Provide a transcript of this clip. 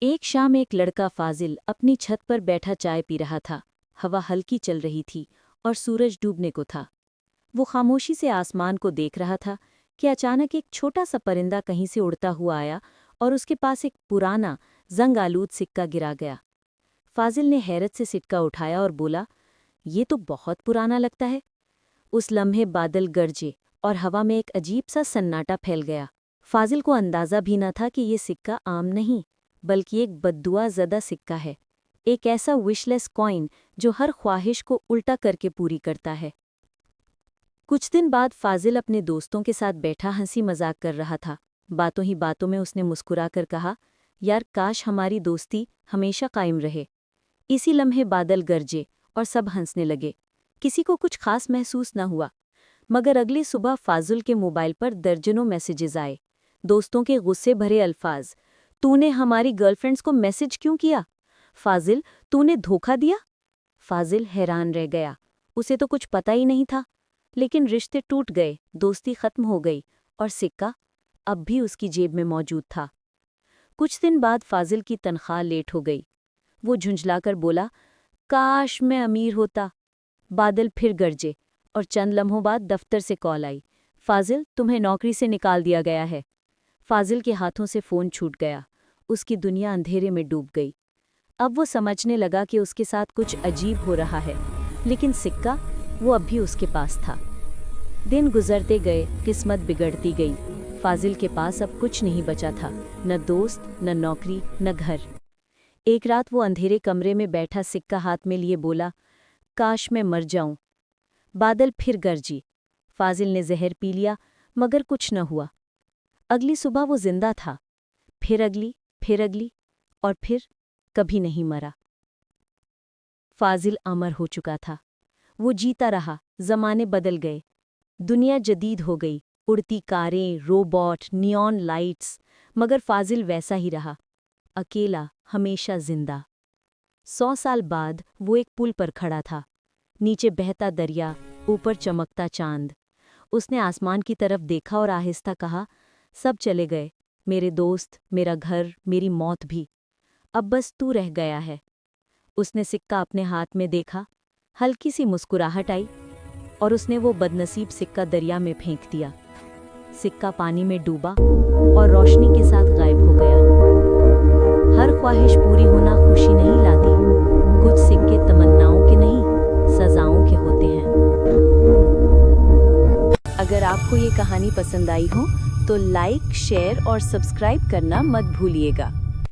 एक शाम एक लड़का फाजिल अपनी छत पर बैठा चाय पी रहा था। हवा हल्की चल रही थी और सूरज डूबने को था। वो खामोशी से आसमान को देख रहा था कि अचानक एक छोटा सा परिंदा कहीं से उड़ता हुआ आया और उसके पास एक पुराना जंग आलूद सिक्का गिरा गया। फाजिल ने हैरत से सिक्का उठाया और बोला, ये तो बहुत पुराना लगता है। उस लम्हे बादल गरजे और हवा में एक अजीब सा सन्नाटा फैल गया। फाजिल को अंदाज़ा भी न था कि ये सिक्का आम नहीं बल्कि एक बद्दुआ ज़दा सिक्का है, एक ऐसा विशलेस कॉइन जो हर ख्वाहिश को उल्टा करके पूरी करता है। कुछ दिन बाद फाजिल अपने दोस्तों के साथ बैठा हंसी मजाक कर रहा था। बातों ही बातों में उसने मुस्कुराकर कहा, यार काश हमारी दोस्ती हमेशा कायम रहे। इसी लम्हे बादल गरजे और सब हंसने लगे। किसी को कुछ खास महसूस न हुआ, मगर अगली सुबह फाजिल के मोबाइल पर दर्जनों मैसेजेस आए। दोस्तों के गुस्से भरे अल्फाज, तूने हमारी गर्लफ्रेंड्स को मैसेज क्यों किया? फाजिल, तूने धोखा दिया? फाजिल हैरान रह गया। उसे तो कुछ पता ही नहीं था, लेकिन रिश्ते टूट गए, दोस्ती खत्म हो गई और सिक्का अब भी उसकी जेब में मौजूद था। कुछ दिन बाद फाजिल की तनख्वाह लेट हो गई। वो झुंझलाकर बोला, काश मैं अमीर होता। बादल फिर गरजे और चंद लम्हों बाद दफ्तर से कॉल आई, फाजिल तुम्हें नौकरी से निकाल दिया गया है। फाजिल के हाथों से फ़ोन छूट गया। उसकी दुनिया अंधेरे में डूब गई। अब वो समझने लगा कि उसके साथ कुछ अजीब हो रहा है, लेकिन सिक्का वो अब भी उसके पास था। दिन गुजरते गए, किस्मत बिगड़ती गई। फाजिल के पास अब कुछ नहीं बचा था, न दोस्त, न नौकरी, न घर। एक रात वो अंधेरे कमरे में बैठा सिक्का हाथ में लिए बोला, काश मैं मर जाऊं। बादल फिर गरजी। फाजिल ने जहर पी लिया, मगर कुछ न हुआ। अगली सुबह वो जिंदा था, फिर अगली और फिर कभी नहीं मरा। फाजिल अमर हो चुका था। वो जीता रहा, ज़माने बदल गए, दुनिया जदीद हो गई, उड़ती कारें, रोबोट, नियॉन लाइट्स, मगर फाजिल वैसा ही रहा, अकेला, हमेशा जिंदा। 100 साल बाद वो एक पुल पर खड़ा था, नीचे बहता दरिया, ऊपर चमकता चांद। उसने आसमान की तरफ देखा और आहिस्ता कहा, सब चले गए, मेरे दोस्त, मेरा घर, मेरी मौत भी। अब बस तू रह गया है। उसने सिक्का अपने हाथ में देखा, हल्की सी मुस्कुराहट आई और उसने वो बदनसीब सिक्का दरिया में फेंक दिया। सिक्का पानी में डूबा और रोशनी के साथ गायब हो गया। हर ख्वाहिश पूरी होना खुशी नहीं लाती। कुछ सिक्के तमन्नाओं के नहीं, सजाओं के होते हैं। अगर आपको ये कहानी पसंद आई हो तो लाइक, शेयर और सब्सक्राइब करना मत भूलिएगा।